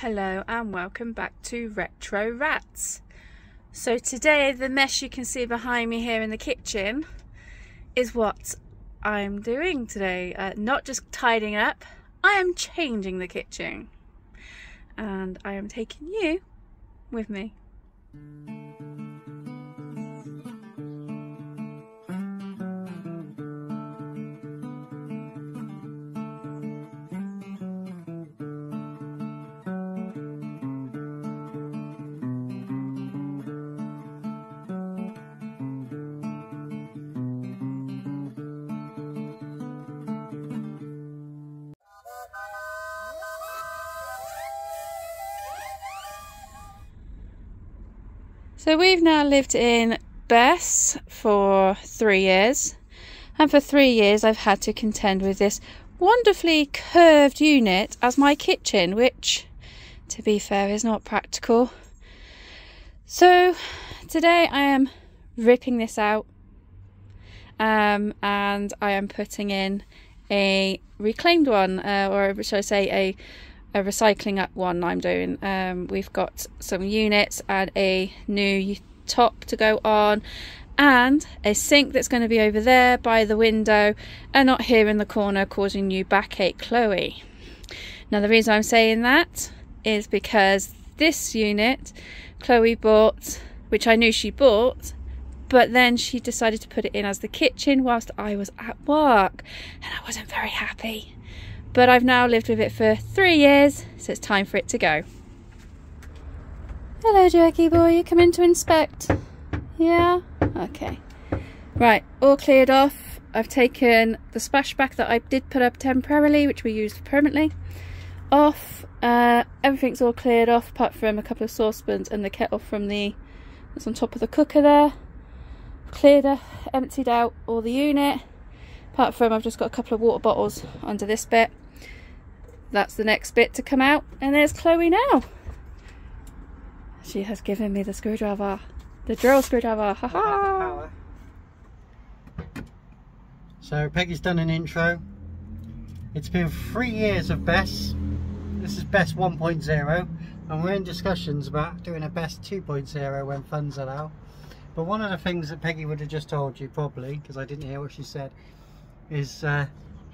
Hello and welcome back to Retro Ratz. So today the mess you can see behind me here in the kitchen is what I'm doing today. Not just tidying up, I am changing the kitchen. And I am taking you with me. So we've now lived in Bess for 3 years, and for 3 years I've had to contend with this wonderfully curved unit as my kitchen, which, to be fair, is not practical. So today I am ripping this out, and I am putting in a reclaimed one, or should I say a recycling up one I'm doing. We've got some units and a new top to go on, and a sink that's going to be over there by the window and not here in the corner causing you backache, Chloe. Now the reason I'm saying that is because this unit Chloe bought, which I knew she bought, but then she decided to put it in as the kitchen whilst I was at work, and I wasn't very happy. But I've now lived with it for 3 years, so it's time for it to go. Hello, Jerky boy, you come in to inspect? Yeah? Okay. Right, all cleared off. I've taken the splashback that I did put up temporarily, which we used permanently, off. Everything's all cleared off, apart from a couple of saucepans and the kettle from that's on top of the cooker there. Emptied out all the unit. Apart from I've just got a couple of water bottles under this bit. That's the next bit to come out, and there's Chloe now. She has given me the screwdriver, the drill screwdriver. Ha ha! So Peggy's done an intro. It's been 3 years of Bess. This is Bess 1.0, and we're in discussions about doing a Bess 2.0 when funds allow. But one of the things that Peggy would have just told you, probably, because I didn't hear what she said, is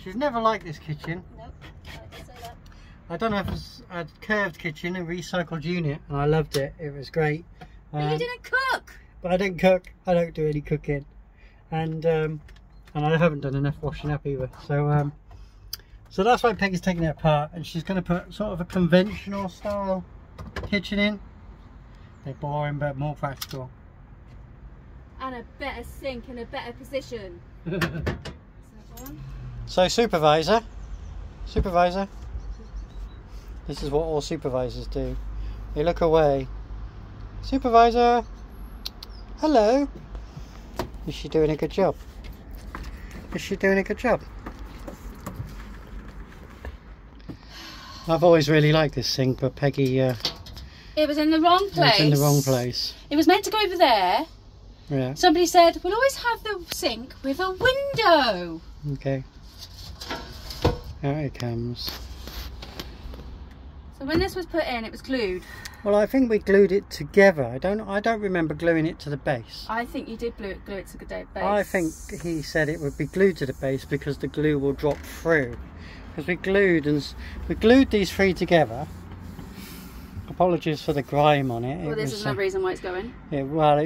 she's never liked this kitchen. Nope, I didn't say that. I don't know if it's a curved kitchen, a recycled unit, and I loved it. It was great. But you didn't cook! But I didn't cook. I don't do any cooking. And I haven't done enough washing up either. So so that's why Peggy's taking it apart, and she's going to put sort of a conventional style kitchen in. They're boring but more practical. And a better sink in a better position. So supervisor, this is what all supervisors do. They look away. Supervisor, hello. Is she doing a good job? Is she doing a good job? I've always really liked this sink, but Peggy... it was in the wrong place. It was in the wrong place. It was meant to go over there. Yeah. Somebody said, we'll always have the sink with a window. Okay. Out it comes. So when this was put in, it was glued. Well, I think we glued it together. I don't remember gluing it to the base. I think you did glue it to the base. I think he said it would be glued to the base because the glue will drop through. Because we glued these three together. Apologies for the grime on it. Well, this is another reason why it's going. Yeah, well,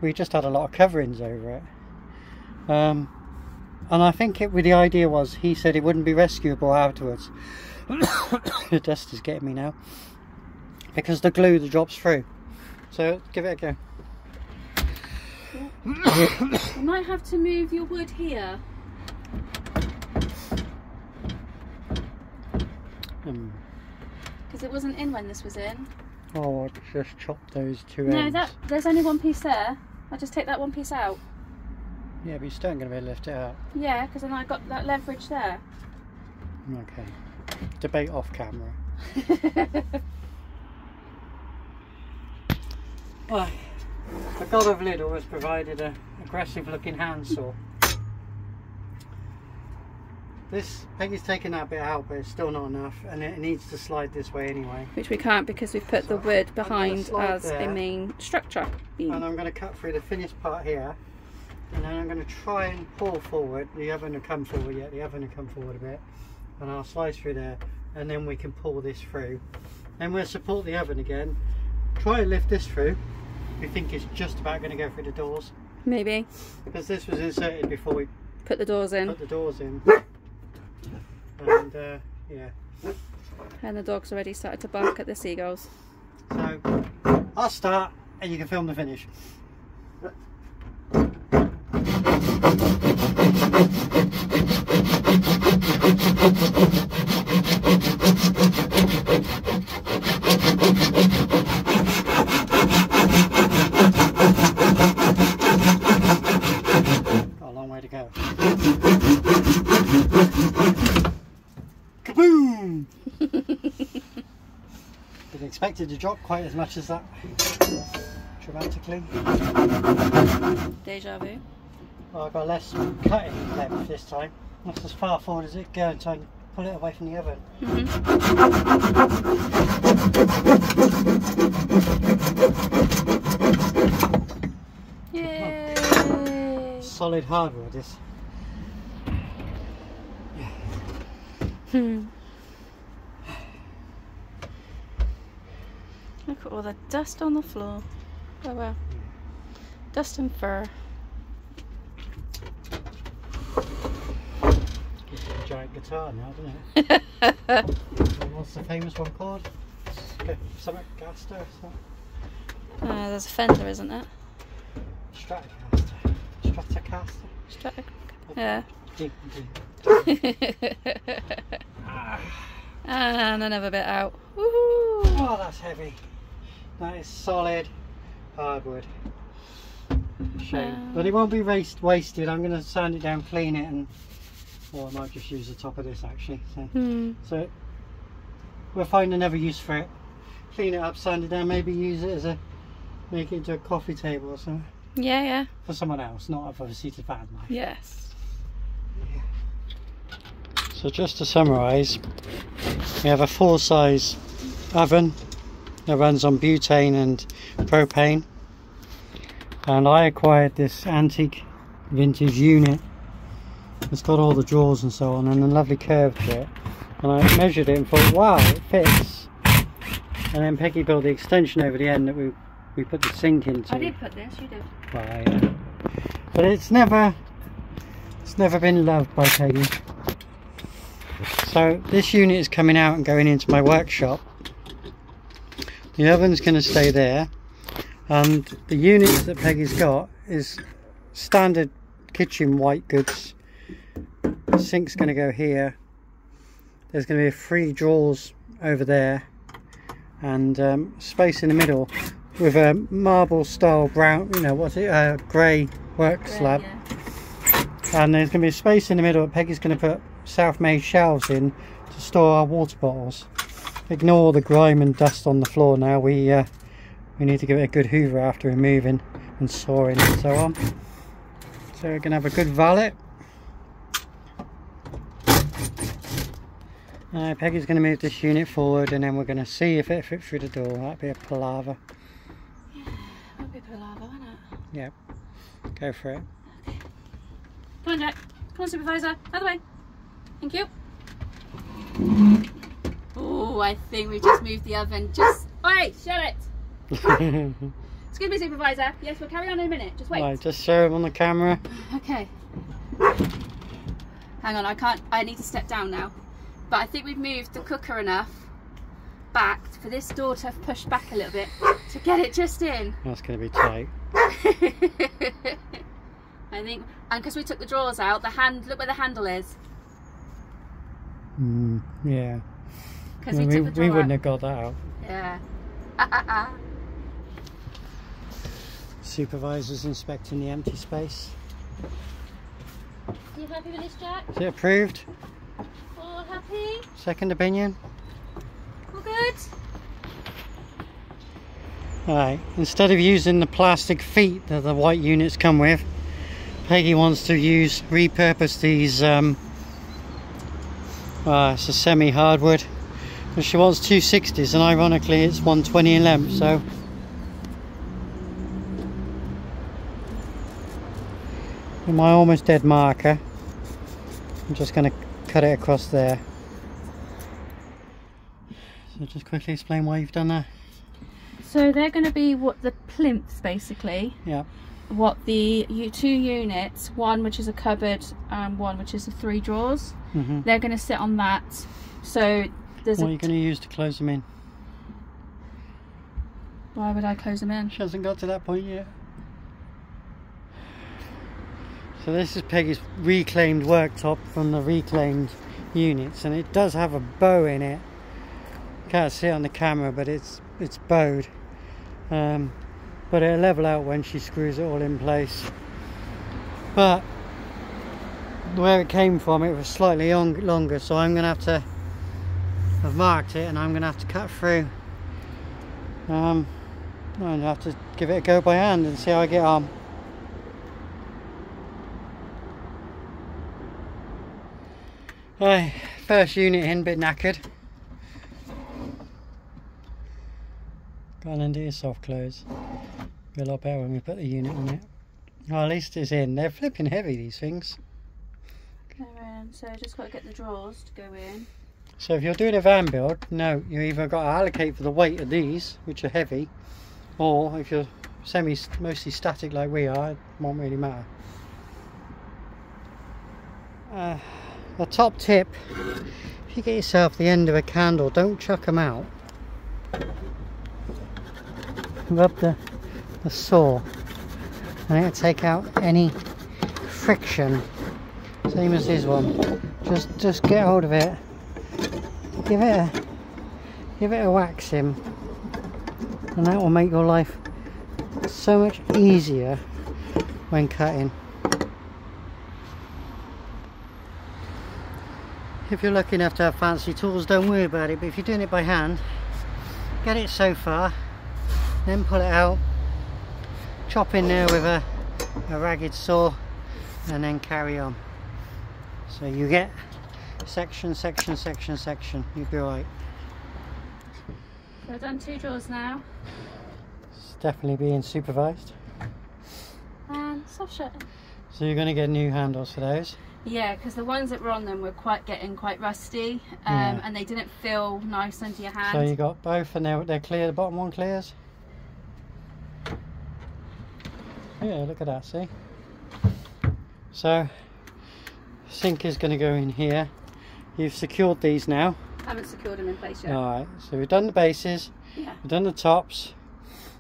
we just had a lot of coverings over it. And I think the idea was, he said it wouldn't be rescuable afterwards. The dust is getting me now. Because the glue that drops through. So, give it a go. You might have to move your wood here. Because it wasn't in when this was in. Oh, I'll just chop those two ends. No, there's only one piece there. I'll just take that one piece out. Yeah, but you're still going to be able to lift it out. Yeah, because then I got that leverage there. Okay. Debate off camera. Well, the God of Lidl has provided an aggressive looking handsaw. This, Peggy's taken that bit out, but it's still not enough, and it needs to slide this way anyway. Which we can't because we've put the wood behind as there, a main structure beam. And I'm going to cut through the finished part here, and then I'm going to try and pull forward. The oven will come forward yet, the oven will come forward a bit, and I'll slide through there, and then we can pull this through. Then we'll support the oven again, try and lift this through. We think it's just about going to go through the doors. Maybe. Because this was inserted before we put the doors in. And yeah. And the dog's already started to bark at the seagulls. So I'll start and you can film the finish. Got a long way to go. Kaboom! Didn't expect it to drop quite as much as that. Dramatically. Deja vu. Well, I've got less cutting length this time. That's as far forward as it can go and try and pull it away from the oven. Yay! Solid hardwood this. Look at all the dust on the floor. Oh wow. Dust and fur. Gives you a giant guitar now, doesn't it? What's the famous one called? Something Gaster or something? There's a Fender, isn't it? Stratocaster. Yeah. And another bit out. Woohoo! Oh, that's heavy. That is solid hardwood. Shame. But it won't be wasted. I'm going to sand it down, clean it, and or I might just use the top of this actually. So we'll find another use for it. Clean it up, sand it down, maybe use it as make it into a coffee table or something. Yeah, yeah. For someone else, not obviously to Vanlife. Yes. Yeah. So just to summarise, we have a full-size oven that runs on butane and propane, and I acquired this antique vintage unit. It's got all the drawers and so on, and a lovely curve to it, and I measured it and thought, wow, it fits. And then Peggy built the extension over the end that we put the sink into. I did put this, you did. Right. But it's never been loved by Peggy. So this unit is coming out and going into my workshop. The oven's going to stay there, and the unit that Peggy's got is standard kitchen white goods. The sink's going to go here. There's going to be 3 drawers over there, and space in the middle with a marble style brown, you know, what's it, grey work slab. Yeah. And there's going to be a space in the middle that Peggy's going to put self-made shelves in to store our water bottles. Ignore the grime and dust on the floor now. We need to give it a good hoover after removing and sawing and so on. So we're going to have a good valet. Peggy's going to move this unit forward, and then we're going to see if it fits through the door. That'd be a palaver. Yeah, that'd be a palaver, wouldn't it? Yep. Go for it. Okay. Come on, Jack. Come on, supervisor. Out of the way. Thank you. Oh, I think we just moved the oven. Just wait, shut it. Excuse me, supervisor. Yes, we'll carry on in a minute. Just wait. Right, just show him on the camera. Okay. Hang on, I need to step down now. But I think we've moved the cooker enough back for this door to have pushed back a little bit to get it just in. That's going to be tight. I think, and because we took the drawers out, look where the handle is. Yeah. Because we wouldn't have got that out. Yeah. Supervisor's inspecting the empty space. Are you happy with this, Jack? Is it approved? All happy? Second opinion? All good? Alright, instead of using the plastic feet that the white units come with, Peggy wants to repurpose these It's a semi hardwood, and she wants 260s, and ironically it's 120 in length. So with my almost dead marker, I'm just going to cut it across there. So just quickly explain why you've done that. So they're going to be what the plinths basically. Yeah. What the two units, one which is a cupboard and one which is a 3 drawers. They're going to sit on that. So there's what are you going to use to close them in? Why would I close them in? She hasn't got to that point yet. So this is Peggy's reclaimed worktop from the reclaimed units, and it does have a bow in it. Can't see it on the camera, but it's bowed. But it'll level out when she screws it all in place. But where it came from, it was slightly longer, so I'm gonna have to, I've marked it and I'm gonna have to cut through. I'm gonna have to give it a go by hand and see how I get on. First unit in, bit knackered. Go on and do your soft close. Be a lot better when we put the unit on it. Oh, at least it's in. They're flipping heavy, these things. Go in. So just got to get the drawers to go in. So if you're doing a van build, no, you either got to allocate for the weight of these, which are heavy, or if you're mostly static like we are, it won't really matter. The top tip, if you get yourself the end of a candle, don't chuck them out. Rub the saw and it'll take out any friction, same as this one. Just get hold of it, give it a waxing, and that will make your life so much easier when cutting. If you're lucky enough to have fancy tools, don't worry about it, but if you're doing it by hand, get it so far, then pull it out, chop in there with a ragged saw, and then carry on. So you get section, section, section, section. You'll be alright. So I've done 2 drawers now. It's definitely being supervised. And soft shut. So you're going to get new handles for those? Yeah, because the ones that were on them were getting quite rusty, and they didn't feel nice under your hand. So you got both, and they're clear. The bottom one clears. Yeah, look at that. See. So sink is going to go in here. You've secured these now. I haven't secured them in place yet. All right. So we've done the bases. Yeah. We've done the tops.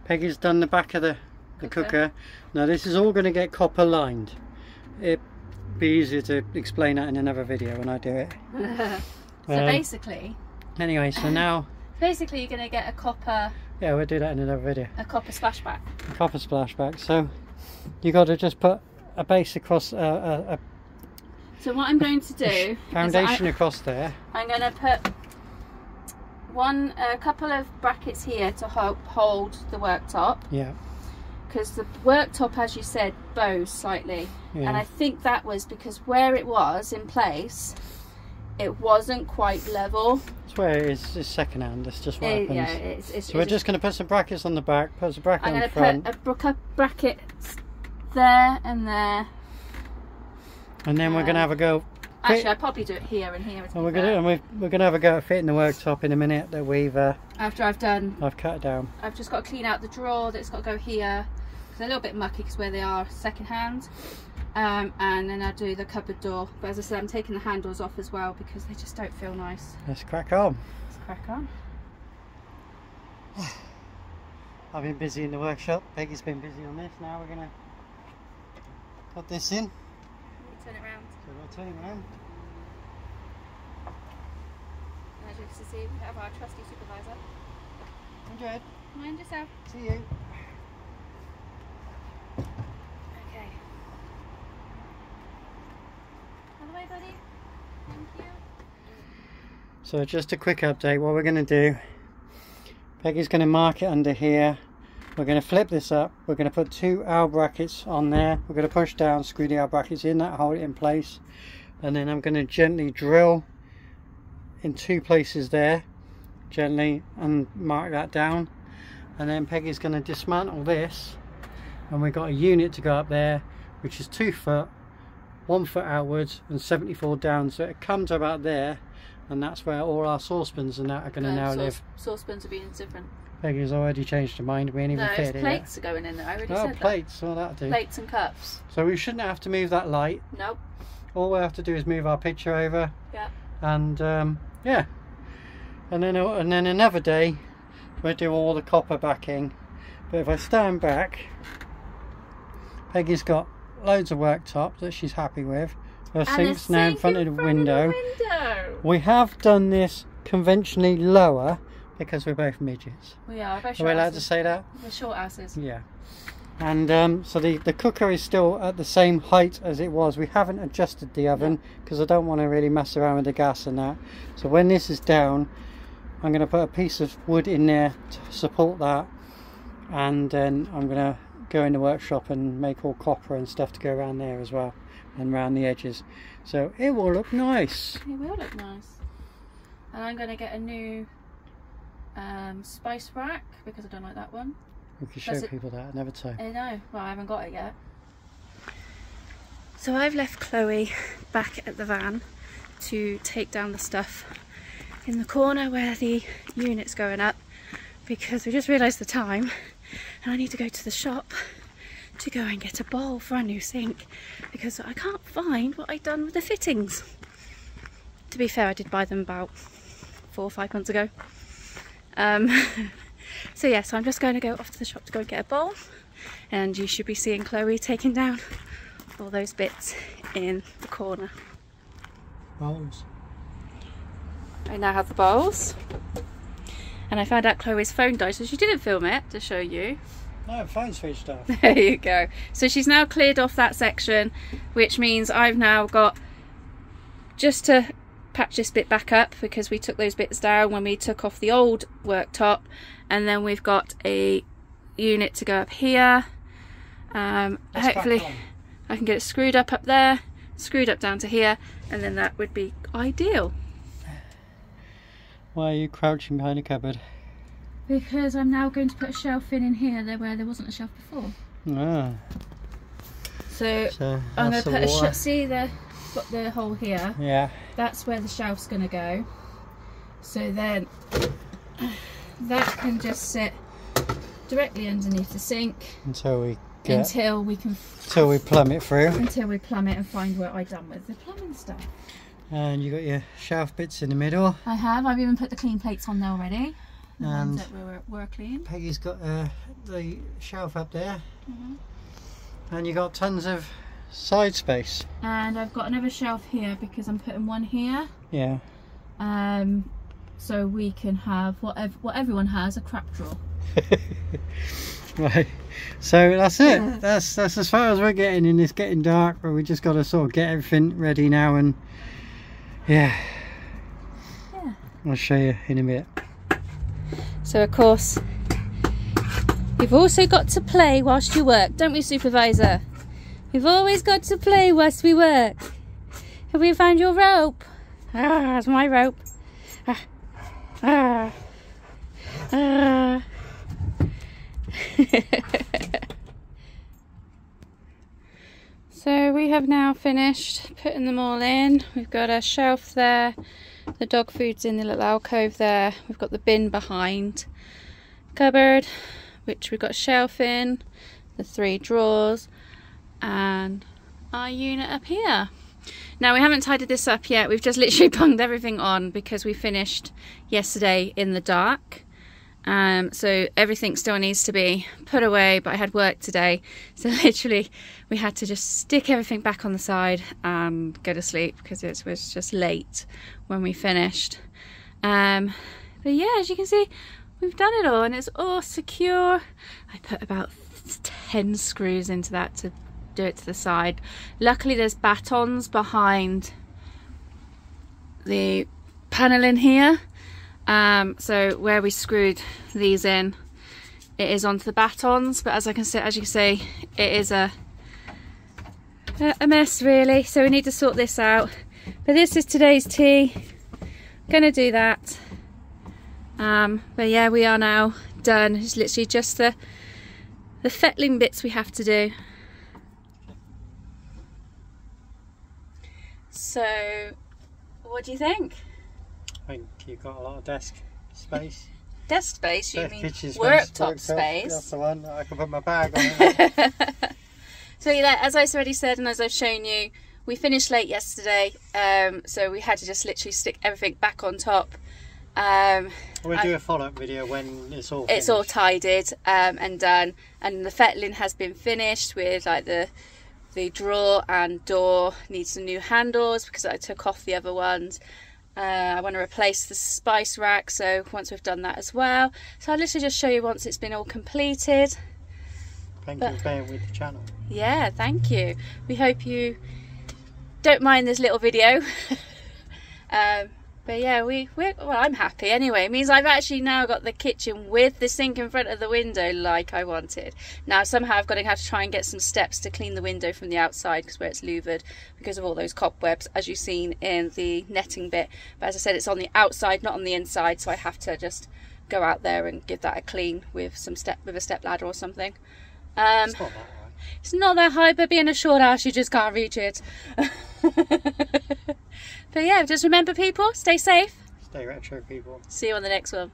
Peggy's done the back of the cooker. Now this is all going to get copper lined. It'd be easier to explain that in another video when I do it. So basically. Anyway, so now. Basically, you're going to get a copper. Yeah, we'll do that in another video. A copper splashback. A copper splashback. So you got to just put a base across So what I'm going to do foundation across there. I'm going to put a couple of brackets here to hold the worktop. Yeah. Because the worktop, as you said, bows slightly, and I think that was because where it was in place, it wasn't quite level. It's where it is. It's second hand. That's just what happens. Yeah, it's so we're just going to put some brackets on the back, put some bracket on the front. I'm going to put a bracket there and there. And then we're going to have a go. Actually, I'll probably do it here and here. And we're going to have a go at fitting the worktop in a minute that we've. After I've cut it down. I've just got to clean out the drawer that's got to go here. It's a little bit mucky because where they are second hand. And then I'll do the cupboard door. But as I said, I'm taking the handles off as well because they just don't feel nice. Let's crack on. Let's crack on. I've been busy in the workshop. Peggy's been busy on this. Now we're going to put this in. Turn it around. So we'll turn it around. And as you can see, we have our trusty supervisor. Enjoy it. Mind yourself. See you. Okay. Out of the way, buddy. Thank you. So just a quick update. What we're going to do, Peggy's going to mark it under here. We're going to flip this up. We're going to put 2 L brackets on there. We're going to push down, screw the L brackets in, that hold it in place. And then I'm going to gently drill in 2 places there gently and mark that down, and then Peggy's going to dismantle this, and we've got a unit to go up there which is 2 foot, 1 foot outwards and 74 down, so it comes about there, and that's where all our saucepans and that are going to now live. Saucepans are being different. Peggy's already changed her mind. We ain't even fitted it. Plates are going in there. I already said that. Plates. Well, that'll do. Plates and cups. So we shouldn't have to move that light. Nope. All we have to do is move our picture over. Yeah. And yeah. And then another day we'll do all the copper backing. But if I stand back, Peggy's got loads of worktop that she's happy with. Her sink's now in front of the window. We have done this conventionally lower, because we're both midgets. We are. We're Are we allowed to say that? We're short asses. Yeah. And so the cooker is still at the same height as it was. We haven't adjusted the oven because I don't want to really mess around with the gas and that. So when this is down, I'm going to put a piece of wood in there to support that, and then I'm going to go in the workshop and make all copper and stuff to go around there as well, and around the edges. So it will look nice. It will look nice. And I'm going to get a new spice rack because I don't like that one. We could show people that another time. I know, well, I haven't got it yet. So I've left Chloe back at the van to take down the stuff in the corner where the unit's going up, because we just realised the time and I need to go to the shop to go and get a bowl for our new sink, because I can't find what I'd done with the fittings. To be fair, I did buy them about 4 or 5 months ago. So yeah, so I'm just going to go off to the shop to go and get a bowl, and you should be seeing Chloe taking down all those bits in the corner. Bowls. I now have the bowls, and I found out Chloe's phone died, so she didn't film it to show you. No, phone switched off. There you go. So she's now cleared off that section, which means I've now got just to patch this bit back up, because we took those bits down when we took off the old worktop, and then we've got a unit to go up here. Hopefully I can get it screwed up there, screwed up down to here, and then that would be ideal. Why are you crouching behind a cupboard? Because I'm now going to put a shelf in here where there wasn't a shelf before. Ah. So I'm going to put a shelf. See got the hole here? Yeah. That's where the shelf's going to go. So then that can just sit directly underneath the sink until we plumb it through. Until we plumb it and find what I've done with the plumbing stuff. And you got your shelf bits in the middle. I have. I've even put the clean plates on there already. The and ones that were clean. Peggy's got the shelf up there. And you got tons of side space. And I've got another shelf here because I'm putting one here. Yeah. So we can have what everyone has, a crap drawer. Right. So that's it. That's as far as we're getting, and it's getting dark, but we just got to sort of get everything ready now, and yeah. I'll show you in a bit. So of course you've also got to play whilst you work, don't we, supervisor? We've always got to play whilst we work. Have we found your rope? Ah, it's my rope. So we have now finished putting them all in. We've got a shelf there, the dog food's in the little alcove there, we've got the bin behind, cupboard which we've got a shelf in, the 3 drawers, and our unit up here. Now we haven't tidied this up yet, we've just literally bunged everything on because we finished yesterday in the dark. So everything still needs to be put away, but I had work today, so literally we had to just stick everything back on the side and go to sleep because it was just late when we finished. But yeah, as you can see, we've done it all and it's all secure. I put about 10 screws into that to do it to the side. Luckily there's batons behind the panel in here. So where we screwed these in, it is onto the batons, but as you can see, it is a mess really, so we need to sort this out. But this is today's tea. gonna do that. But yeah, we are now done. It's literally just the fettling bits we have to do. So, what do you think? I think you've got a lot of desk space. Desk space? You mean kitchen space, worktop space? That's the one. I can put my bag on it. So yeah, as I've already said and as I've shown you, we finished late yesterday, so we had to just literally stick everything back on top. We'll do a follow-up video when it's all finished. It's all tidied and done, and the fettling has been finished with like the drawer and door needs some new handles because I took off the other ones. I want to replace the spice rack, so once we've done that as well. So I'll literally just show you once it's been all completed. Thank you for being with the channel. Yeah, thank you. We hope you don't mind this little video. But yeah, well, I'm happy anyway. It means I've actually now got the kitchen with the sink in front of the window like I wanted. Now somehow I've got to have to try and get some steps to clean the window from the outside because where it's louvered because of all those cobwebs, as you've seen in the netting bit. But as I said, it's on the outside, not on the inside, so I have to just go out there and give that a clean with a step ladder or something. It's not that high. It's not that high, but being a short house, you just can't reach it. But yeah, just remember people, stay safe. Stay retro, people. See you on the next one.